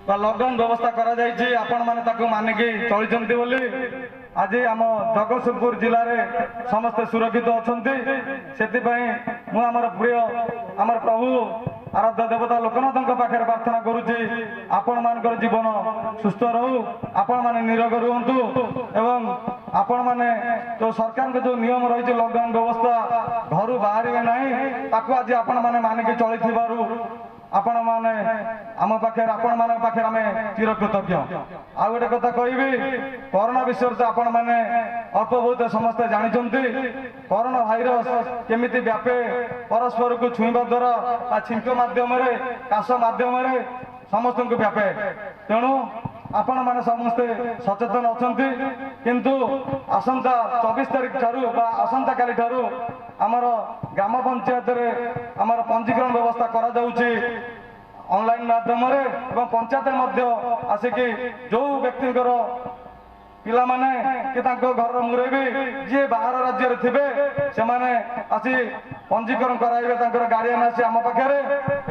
lockdown व्यवस्था करा जायछि आपण माने ताको मानिकी चलिचंती बोली आज आम जगतसिंहपुर जिले में समस्त सुरक्षित अच्छा से आमर प्रिय आमर प्रभु आराध्य देवता लोकनाथ पाखे प्रार्थना करुच्ची आपण मान जीवन सुस्थ रहू आपण मैंने निरोग रुहतु एवं आपण मैंने जो सरकार के जो नियम रही लॉकडाउन व्यवस्था घर बाहर ना आज आपण मैंने मानिकी चली आपण माने आम पाखे आपण मान पाखे आम चिर कृतज्ञ आ गोटे कथा कहबी कोरोना विषय तो आपण मैंने अल्प बहुत समस्ते जानते कोरोना भाइरस केमिति व्यापे परस्पर को छुईवा द्वारा छिंक मध्यम काश मध्यम समस्त को व्यापे तेणु आपण मैंने समस्ते सचेतन अच्छा किंतु आसंता 24 तारीख ठारू आसंता काली ठारू आमर ग्राम पंचायत आमर पंजीकरण व्यवस्था करा जाउची ऑनलाइन माध्यम पंचायत आसिकी जो व्यक्ति पिला माने कि घर मुरबी जी बाहर राज्य थे से आसी पंजीकरण कराइबे गार्डियन आसी आम पाखे